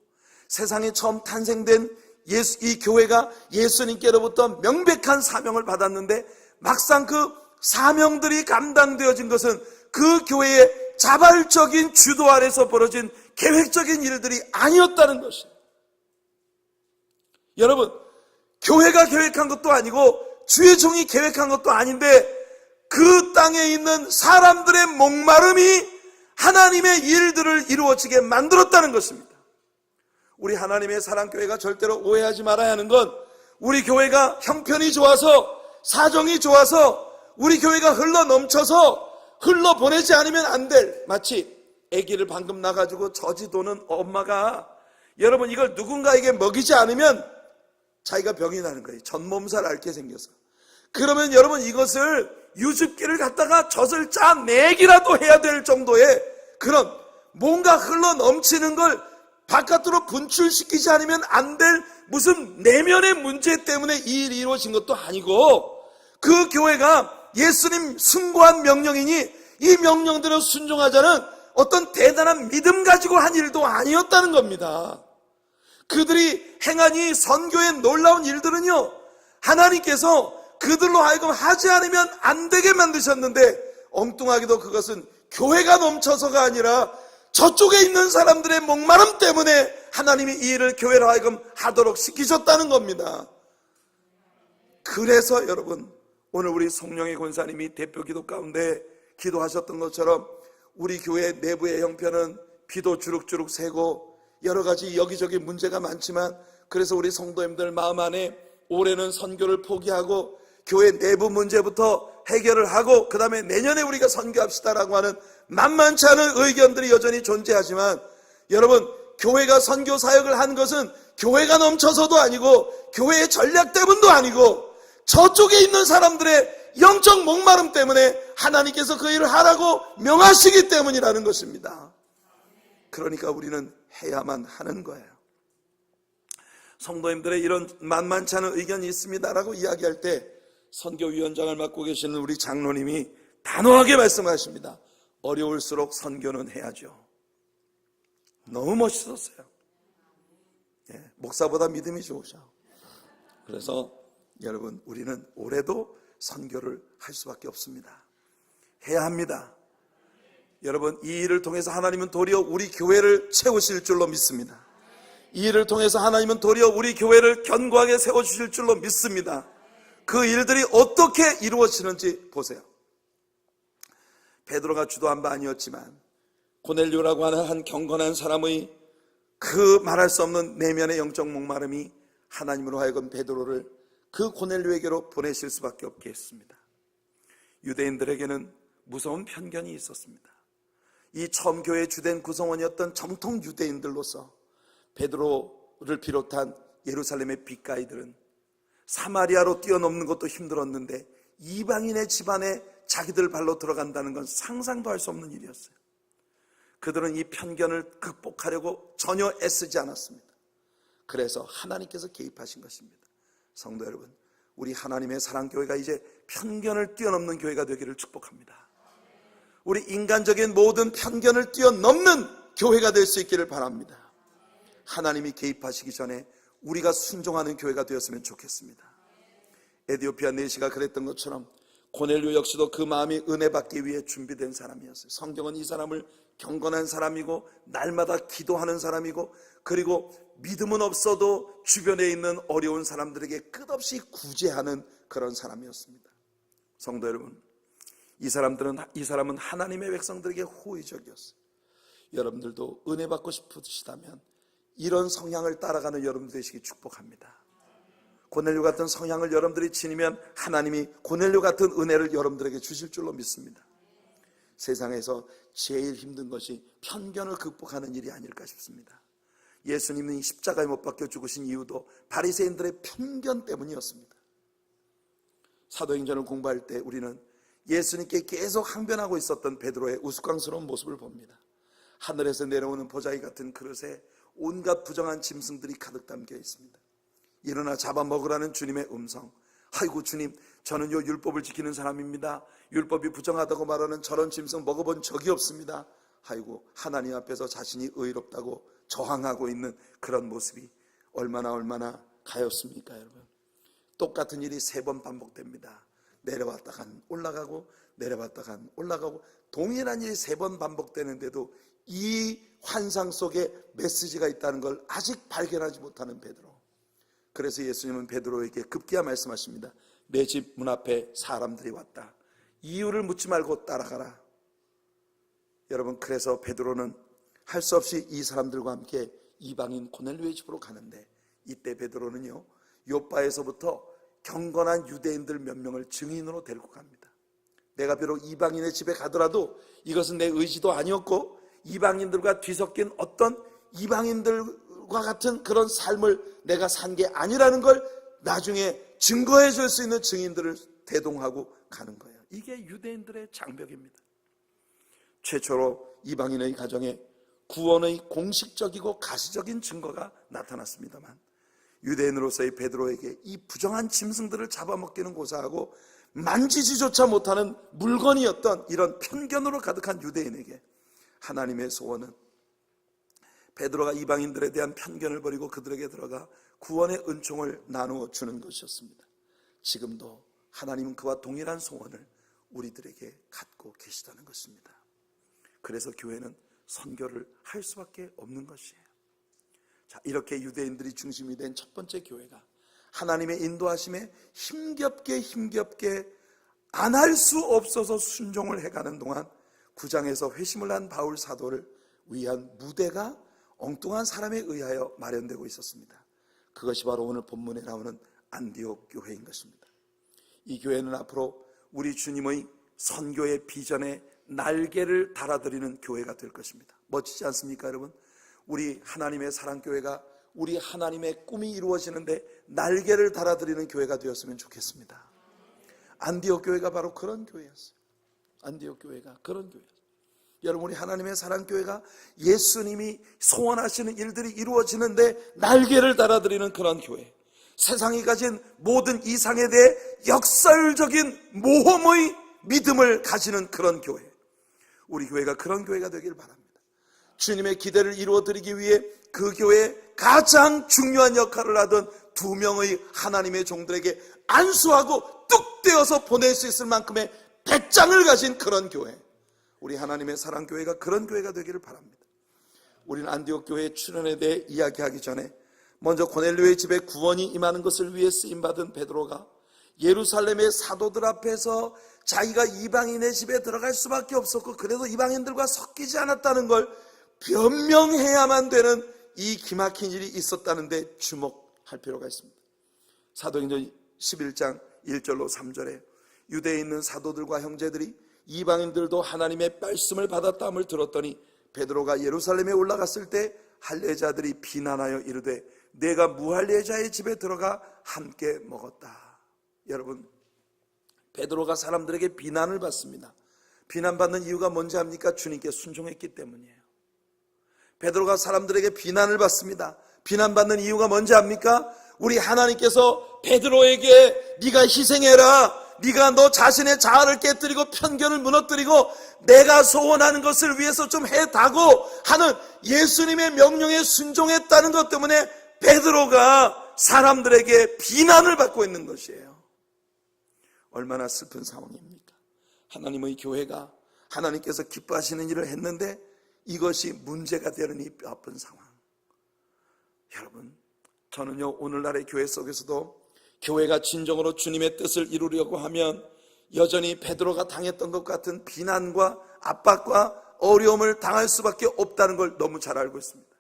세상에 처음 탄생된 이 교회가 예수님께로부터 명백한 사명을 받았는데 막상 그 사명들이 감당되어진 것은 그 교회의 자발적인 주도 아래서 벌어진 계획적인 일들이 아니었다는 것입니다. 여러분, 교회가 계획한 것도 아니고 주의 종이 계획한 것도 아닌데 그 땅에 있는 사람들의 목마름이 하나님의 일들을 이루어지게 만들었다는 것입니다. 우리 하나님의 사랑교회가 절대로 오해하지 말아야 하는 건 우리 교회가 형편이 좋아서 사정이 좋아서 우리 교회가 흘러넘쳐서 흘러보내지 않으면 안 될, 마치 아기를 방금 낳아가지고 저지도는 엄마가 여러분 이걸 누군가에게 먹이지 않으면 자기가 병이 나는 거예요. 전몸살 앓게 생겨서. 그러면 여러분 이것을 유습기를 갖다가 젖을 짜내기라도 해야 될 정도의 그런 뭔가 흘러넘치는 걸 바깥으로 분출시키지 않으면 안 될 무슨 내면의 문제 때문에 이 일이 이루어진 것도 아니고 그 교회가 예수님 승고한 명령이니 이 명령대로 순종하자는 어떤 대단한 믿음 가지고 한 일도 아니었다는 겁니다. 그들이 행한 이 선교의 놀라운 일들은요, 하나님께서 그들로 하여금 하지 않으면 안 되게 만드셨는데 엉뚱하게도 그것은 교회가 넘쳐서가 아니라 저쪽에 있는 사람들의 목마름 때문에 하나님이 이 일을 교회로 하여금 하도록 시키셨다는 겁니다. 그래서 여러분 오늘 우리 성령의 권사님이 대표 기도 가운데 기도하셨던 것처럼 우리 교회 내부의 형편은 비도 주룩주룩 새고 여러 가지 여기저기 문제가 많지만 그래서 우리 성도님들 마음 안에 올해는 선교를 포기하고 교회 내부 문제부터 해결을 하고 그 다음에 내년에 우리가 선교합시다라고 하는 만만치 않은 의견들이 여전히 존재하지만 여러분 교회가 선교 사역을 한 것은 교회가 넘쳐서도 아니고 교회의 전략 때문도 아니고 저쪽에 있는 사람들의 영적 목마름 때문에 하나님께서 그 일을 하라고 명하시기 때문이라는 것입니다. 그러니까 우리는 해야만 하는 거예요. 성도님들의 이런 만만치 않은 의견이 있습니다라고 이야기할 때 선교위원장을 맡고 계시는 우리 장로님이 단호하게 말씀하십니다. 어려울수록 선교는 해야죠. 너무 멋있었어요. 목사보다 믿음이 좋으셔. 그래서 여러분 우리는 올해도 선교를 할 수밖에 없습니다. 해야 합니다. 여러분 이 일을 통해서 하나님은 도리어 우리 교회를 채우실 줄로 믿습니다. 이 일을 통해서 하나님은 도리어 우리 교회를 견고하게 세워주실 줄로 믿습니다. 그 일들이 어떻게 이루어지는지 보세요. 베드로가 주도한 바 아니었지만 고넬료라고 하는 한 경건한 사람의 그 말할 수 없는 내면의 영적 목마름이 하나님으로 하여금 베드로를 그 고넬료에게로 보내실 수밖에 없게 했습니다. 유대인들에게는 무서운 편견이 있었습니다. 이 처음 교회의 주된 구성원이었던 정통 유대인들로서 베드로를 비롯한 예루살렘의 빛가이들은 사마리아로 뛰어넘는 것도 힘들었는데 이방인의 집안에 자기들 발로 들어간다는 건 상상도 할 수 없는 일이었어요. 그들은 이 편견을 극복하려고 전혀 애쓰지 않았습니다. 그래서 하나님께서 개입하신 것입니다. 성도 여러분, 우리 하나님의 사랑교회가 이제 편견을 뛰어넘는 교회가 되기를 축복합니다. 우리 인간적인 모든 편견을 뛰어넘는 교회가 될 수 있기를 바랍니다. 하나님이 개입하시기 전에 우리가 순종하는 교회가 되었으면 좋겠습니다. 에디오피아 내시가 그랬던 것처럼 고넬료 역시도 그 마음이 은혜 받기 위해 준비된 사람이었어요. 성경은 이 사람을 경건한 사람이고 날마다 기도하는 사람이고 그리고 믿음은 없어도 주변에 있는 어려운 사람들에게 끝없이 구제하는 그런 사람이었습니다. 성도 여러분, 이 사람은 하나님의 백성들에게 호의적이었어요. 여러분들도 은혜 받고 싶으시다면 이런 성향을 따라가는 여러분들 되시기 축복합니다. 고넬료 같은 성향을 여러분들이 지니면 하나님이 고넬료 같은 은혜를 여러분들에게 주실 줄로 믿습니다. 세상에서 제일 힘든 것이 편견을 극복하는 일이 아닐까 싶습니다. 예수님이 십자가에 못 박혀 죽으신 이유도 바리새인들의 편견 때문이었습니다. 사도행전을 공부할 때 우리는 예수님께 계속 항변하고 있었던 베드로의 우스꽝스러운 모습을 봅니다. 하늘에서 내려오는 보자기 같은 그릇에 온갖 부정한 짐승들이 가득 담겨 있습니다. 일어나 잡아먹으라는 주님의 음성. 아이고 주님, 저는요 율법을 지키는 사람입니다. 율법이 부정하다고 말하는 저런 짐승 먹어본 적이 없습니다. 아이고 하나님 앞에서 자신이 의롭다고 저항하고 있는 그런 모습이 얼마나 가엾습니까 여러분. 똑같은 일이 3번 반복됩니다. 내려왔다간 올라가고 내려왔다간 올라가고 동일한 일이 3번 반복되는데도 이 환상 속에 메시지가 있다는 걸 아직 발견하지 못하는 베드로. 그래서 예수님은 베드로에게 급기야 말씀하십니다. 내 집 문 앞에 사람들이 왔다. 이유를 묻지 말고 따라가라. 여러분, 그래서 베드로는 할 수 없이 이 사람들과 함께 이방인 고넬료의 집으로 가는데, 이때 베드로는요, 요바에서부터 경건한 유대인들 몇 명을 증인으로 데리고 갑니다. 내가 비록 이방인의 집에 가더라도 이것은 내 의지도 아니었고, 이방인들과 뒤섞인 어떤 이방인들과 같은 그런 삶을 내가 산 게 아니라는 걸 나중에 증거해 줄 수 있는 증인들을 대동하고 가는 거예요. 이게 유대인들의 장벽입니다. 최초로 이방인의 가정에 구원의 공식적이고 가시적인 증거가 나타났습니다만, 유대인으로서의 베드로에게 이 부정한 짐승들을 잡아먹기는 고사하고 만지지조차 못하는 물건이었던 이런 편견으로 가득한 유대인에게 하나님의 소원은 베드로가 이방인들에 대한 편견을 버리고 그들에게 들어가 구원의 은총을 나누어 주는 것이었습니다. 지금도 하나님은 그와 동일한 소원을 우리들에게 갖고 계시다는 것입니다. 그래서 교회는 선교를 할 수밖에 없는 것이에요. 자, 이렇게 유대인들이 중심이 된 첫 번째 교회가 하나님의 인도하심에 힘겹게 안 할 수 없어서 순종을 해가는 동안 9장에서 회심을 한 바울 사도를 위한 무대가 엉뚱한 사람에 의하여 마련되고 있었습니다. 그것이 바로 오늘 본문에 나오는 안디옥 교회인 것입니다. 이 교회는 앞으로 우리 주님의 선교의 비전에 날개를 달아드리는 교회가 될 것입니다. 멋지지 않습니까, 여러분? 우리 하나님의 사랑교회가 우리 하나님의 꿈이 이루어지는데 날개를 달아드리는 교회가 되었으면 좋겠습니다. 안디옥 교회가 바로 그런 교회였어요. 안디옥 교회가 그런 교회였어요. 여러분, 우리 하나님의 사랑교회가 예수님이 소원하시는 일들이 이루어지는데 날개를 달아드리는 그런 교회, 세상이 가진 모든 이상에 대해 역설적인 모험의 믿음을 가지는 그런 교회, 우리 교회가 그런 교회가 되길 바랍니다. 주님의 기대를 이루어드리기 위해 그 교회에 가장 중요한 역할을 하던 2명의 하나님의 종들에게 안수하고 뚝 떼어서 보낼 수 있을 만큼의 배짱을 가진 그런 교회, 우리 하나님의 사랑교회가 그런 교회가 되기를 바랍니다. 우리는 안디옥 교회의 출현에 대해 이야기하기 전에 먼저 고넬료의 집에 구원이 임하는 것을 위해 쓰임받은 베드로가 예루살렘의 사도들 앞에서 자기가 이방인의 집에 들어갈 수밖에 없었고 그래도 이방인들과 섞이지 않았다는 걸 변명해야만 되는 이 기막힌 일이 있었다는 데 주목할 필요가 있습니다. 사도행전 11장 1절로 3절에 유대에 있는 사도들과 형제들이 이방인들도 하나님의 말씀을 받았다함을 들었더니 베드로가 예루살렘에 올라갔을 때 할례자들이 비난하여 이르되 내가 무할례자의 집에 들어가 함께 먹었다. 여러분, 베드로가 사람들에게 비난을 받습니다. 비난받는 이유가 뭔지 압니까? 주님께 순종했기 때문이에요. 베드로가 사람들에게 비난을 받습니다. 비난받는 이유가 뭔지 압니까? 우리 하나님께서 베드로에게 네가 희생해라, 네가 너 자신의 자아를 깨뜨리고 편견을 무너뜨리고 내가 소원하는 것을 위해서 좀 해다고 하는 예수님의 명령에 순종했다는 것 때문에 베드로가 사람들에게 비난을 받고 있는 것이에요. 얼마나 슬픈 상황입니까? 하나님의 교회가 하나님께서 기뻐하시는 일을 했는데 이것이 문제가 되는 이 뼈아픈 상황. 여러분, 저는요, 오늘날의 교회 속에서도 교회가 진정으로 주님의 뜻을 이루려고 하면 여전히 베드로가 당했던 것 같은 비난과 압박과 어려움을 당할 수밖에 없다는 걸 너무 잘 알고 있습니다.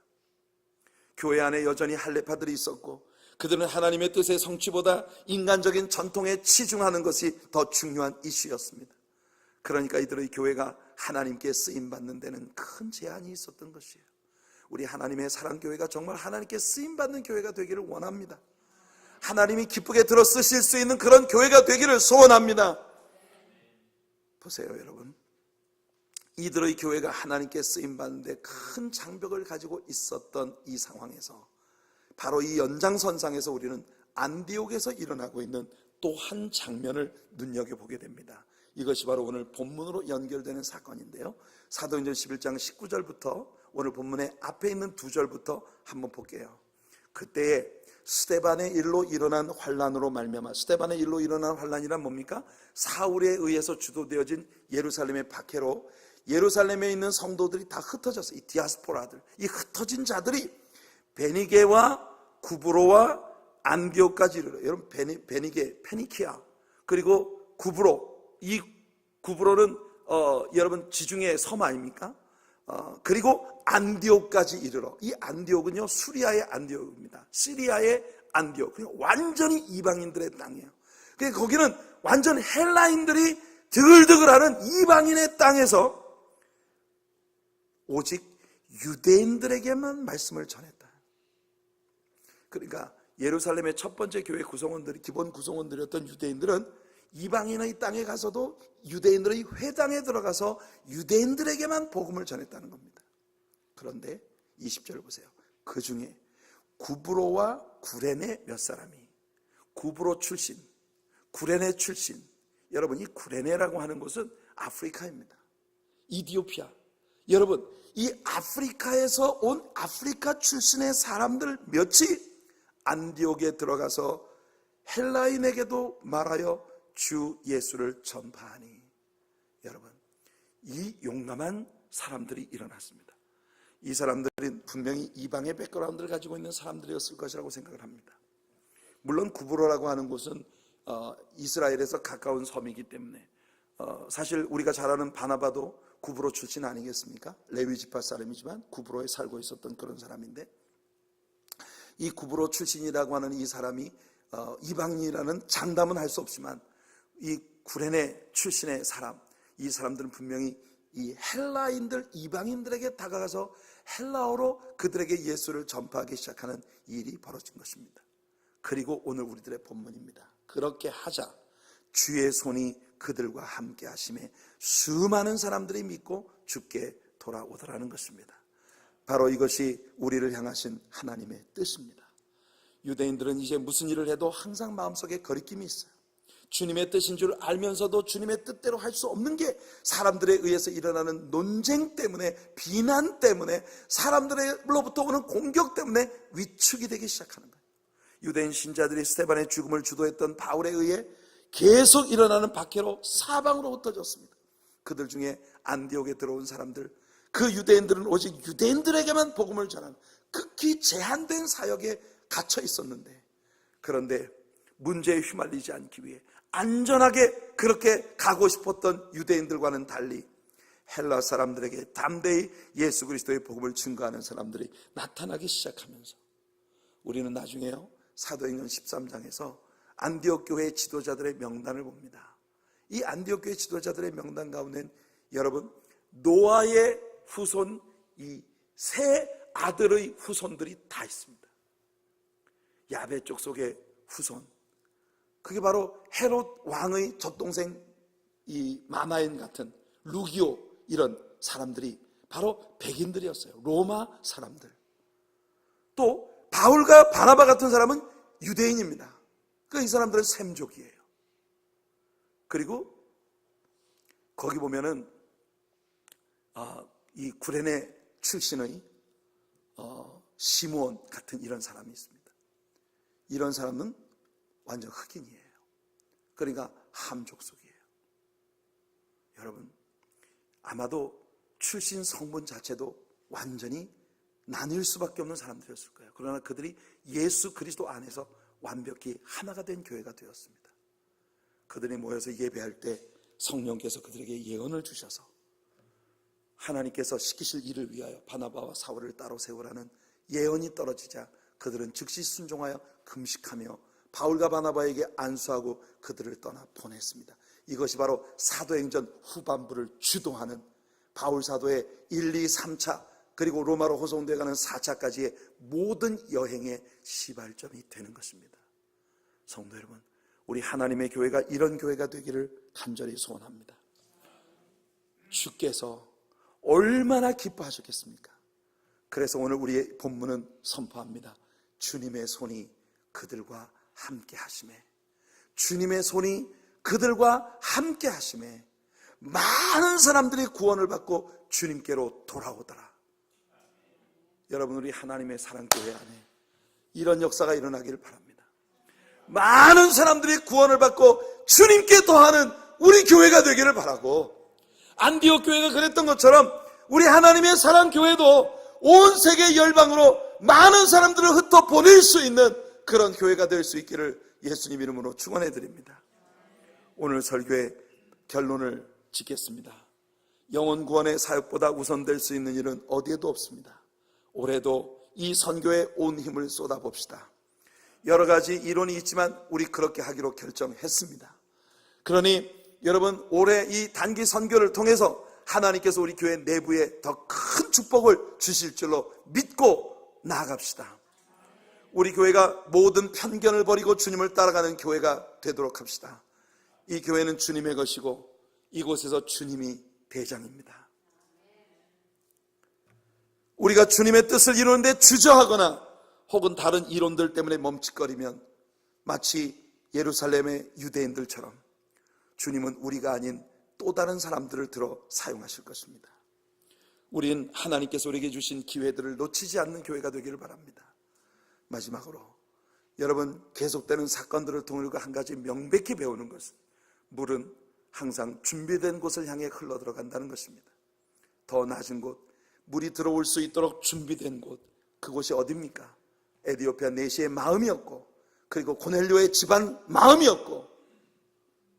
교회 안에 여전히 할례파들이 있었고 그들은 하나님의 뜻의 성취보다 인간적인 전통에 치중하는 것이 더 중요한 이슈였습니다. 그러니까 이들의 교회가 하나님께 쓰임받는 데는 큰 제한이 있었던 것이에요. 우리 하나님의 사랑교회가 정말 하나님께 쓰임받는 교회가 되기를 원합니다. 하나님이 기쁘게 들어 쓰실 수 있는 그런 교회가 되기를 소원합니다. 보세요, 여러분. 이들의 교회가 하나님께 쓰임받는데 큰 장벽을 가지고 있었던 이 상황에서 바로 이 연장선상에서 우리는 안디옥에서 일어나고 있는 또 한 장면을 눈여겨보게 됩니다. 이것이 바로 오늘 본문으로 연결되는 사건인데요, 사도행전 11장 19절부터 오늘 본문의 앞에 있는 2절부터 한번 볼게요. 그때에 스데반의 일로 일어난 환란으로 말미암아, 스데반의 일로 일어난 환란이란 뭡니까? 사울에 의해서 주도되어진 예루살렘의 박해로 예루살렘에 있는 성도들이 다 흩어졌어요. 이 디아스포라들, 이 흩어진 자들이 베니게와 구브로와 안디옥까지 이르러, 여러분, 베니게, 페니키아, 그리고 구브로, 이 구브로는 여러분 지중해 섬 아닙니까? 그리고 안디옥까지 이르러, 이 안디옥은요 수리아의 안디옥입니다. 시리아의 안디옥, 완전히 이방인들의 땅이에요. 그러니까 거기는 완전 헬라인들이 드글드글하는 이방인의 땅에서 오직 유대인들에게만 말씀을 전했다. 그러니까 예루살렘의 첫 번째 교회 구성원들이, 기본 구성원들이었던 유대인들은 이방인의 땅에 가서도 유대인들의 회당에 들어가서 유대인들에게만 복음을 전했다는 겁니다. 그런데 20절 보세요. 그 중에 구브로와 구레네 몇 사람이, 구브로 출신, 구레네 출신, 여러분 이 구레네라고 하는 곳은 아프리카입니다. 이디오피아. 여러분 이 아프리카에서 온 아프리카 출신의 사람들 몇이 안디옥에 들어가서 헬라인에게도 말하여 주 예수를 전파하니, 여러분 이 용감한 사람들이 일어났습니다. 이 사람들은 분명히 이방의 백그라운드를 가지고 있는 사람들이었을 것이라고 생각을 합니다. 물론 구브로라고 하는 곳은 이스라엘에서 가까운 섬이기 때문에 사실 우리가 잘 아는 바나바도 구브로 출신 아니겠습니까? 레위 지파 사람이지만 구브로에 살고 있었던 그런 사람인데, 이 구브로 출신이라고 하는 이 사람이 이방인이라는 장담은 할 수 없지만 이 구레네 출신의 사람, 이 사람들은 분명히 이 헬라인들, 이방인들에게 다가가서 헬라어로 그들에게 예수를 전파하기 시작하는 일이 벌어진 것입니다. 그리고 오늘 우리들의 본문입니다. 그렇게 하자 주의 손이 그들과 함께 하심에 수많은 사람들이 믿고 주께 돌아오더라는 것입니다. 바로 이것이 우리를 향하신 하나님의 뜻입니다. 유대인들은 이제 무슨 일을 해도 항상 마음속에 거리낌이 있어요. 주님의 뜻인 줄 알면서도 주님의 뜻대로 할 수 없는 게 사람들에 의해서 일어나는 논쟁 때문에, 비난 때문에, 사람들로부터 오는 공격 때문에 위축이 되기 시작하는 거예요. 유대인 신자들이 스데반의 죽음을 주도했던 바울에 의해 계속 일어나는 박해로 사방으로 흩어졌습니다. 그들 중에 안디옥에 들어온 사람들, 그 유대인들은 오직 유대인들에게만 복음을 전하는 극히 제한된 사역에 갇혀 있었는데, 그런데 문제에 휘말리지 않기 위해 안전하게 그렇게 가고 싶었던 유대인들과는 달리 헬라 사람들에게 담대히 예수 그리스도의 복음을 증거하는 사람들이 나타나기 시작하면서, 우리는 나중에요 사도행전 13장에서 안디옥 교회의 지도자들의 명단을 봅니다. 이 안디옥 교회 지도자들의 명단 가운데는 여러분 노아의 후손, 이 세 아들의 후손들이 다 있습니다. 야베 족속의 후손, 그게 바로 헤롯 왕의 젖동생 이 마나엔 같은 루기오, 이런 사람들이 바로 백인들이었어요. 로마 사람들. 또 바울과 바나바 같은 사람은 유대인입니다. 이 사람들은 셈족이에요. 그리고 거기 보면은 이 구레네 출신의 시므온 같은 이런 사람이 있습니다. 이런 사람은 완전 흑인이에요. 그러니까 함족속이에요. 여러분 아마도 출신 성분 자체도 완전히 나뉠 수밖에 없는 사람들이었을 거예요. 그러나 그들이 예수 그리스도 안에서 완벽히 하나가 된 교회가 되었습니다. 그들이 모여서 예배할 때 성령께서 그들에게 예언을 주셔서 하나님께서 시키실 일을 위하여 바나바와 사울을 따로 세우라는 예언이 떨어지자 그들은 즉시 순종하여 금식하며 바울과 바나바에게 안수하고 그들을 떠나 보냈습니다. 이것이 바로 사도행전 후반부를 주도하는 바울 사도의 1, 2, 3차 그리고 로마로 호송되어 가는 4차까지의 모든 여행의 시발점이 되는 것입니다. 성도 여러분, 우리 하나님의 교회가 이런 교회가 되기를 간절히 소원합니다. 주께서 얼마나 기뻐하셨겠습니까? 그래서 오늘 우리의 본문은 선포합니다. 주님의 손이 그들과 함께 하심에, 주님의 손이 그들과 함께 하심에 많은 사람들이 구원을 받고 주님께로 돌아오더라. 여러분, 우리 하나님의 사랑교회 안에 이런 역사가 일어나기를 바랍니다. 많은 사람들이 구원을 받고 주님께 더하는 우리 교회가 되기를 바라고, 안디옥 교회가 그랬던 것처럼 우리 하나님의 사랑교회도 온 세계 열방으로 많은 사람들을 흩어 보낼 수 있는 그런 교회가 될 수 있기를 예수님 이름으로 축원해 드립니다. 오늘 설교의 결론을 짓겠습니다. 영혼 구원의 사역보다 우선될 수 있는 일은 어디에도 없습니다. 올해도 이 선교에 온 힘을 쏟아봅시다. 여러 가지 이론이 있지만 우리 그렇게 하기로 결정했습니다. 그러니 여러분, 올해 이 단기 선교를 통해서 하나님께서 우리 교회 내부에 더 큰 축복을 주실 줄로 믿고 나아갑시다. 우리 교회가 모든 편견을 버리고 주님을 따라가는 교회가 되도록 합시다. 이 교회는 주님의 것이고 이곳에서 주님이 대장입니다. 우리가 주님의 뜻을 이루는데 주저하거나 혹은 다른 이론들 때문에 멈칫거리면 마치 예루살렘의 유대인들처럼 주님은 우리가 아닌 또 다른 사람들을 들어 사용하실 것입니다. 우린 하나님께서 우리에게 주신 기회들을 놓치지 않는 교회가 되기를 바랍니다. 마지막으로 여러분, 계속되는 사건들을 통해 한 가지 명백히 배우는 것은 물은 항상 준비된 곳을 향해 흘러들어간다는 것입니다. 더 낮은 곳, 물이 들어올 수 있도록 준비된 곳, 그곳이 어디입니까? 에디오피아 내시의 마음이었고, 그리고 고넬료의 집안 마음이었고,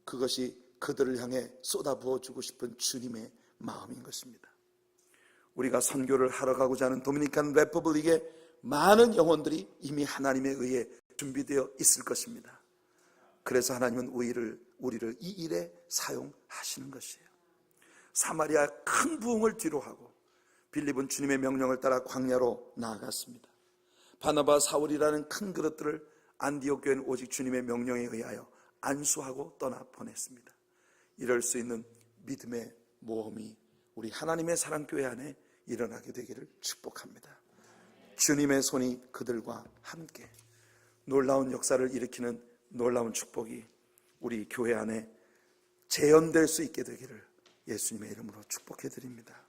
그것이 그들을 향해 쏟아부어주고 싶은 주님의 마음인 것입니다. 우리가 선교를 하러 가고자 하는 도미니칸 레퍼블릭에 많은 영혼들이 이미 하나님에 의해 준비되어 있을 것입니다. 그래서 하나님은 우리를 이 일에 사용하시는 것이에요. 사마리아 큰 부흥을 뒤로하고 빌립은 주님의 명령을 따라 광야로 나아갔습니다. 바나바, 사울이라는 큰 그릇들을 안디옥 교회는 오직 주님의 명령에 의하여 안수하고 떠나 보냈습니다. 이럴 수 있는 믿음의 모험이 우리 하나님의 사랑교회 안에 일어나게 되기를 축복합니다. 주님의 손이 그들과 함께 놀라운 역사를 일으키는 놀라운 축복이 우리 교회 안에 재현될 수 있게 되기를 예수님의 이름으로 축복해 드립니다.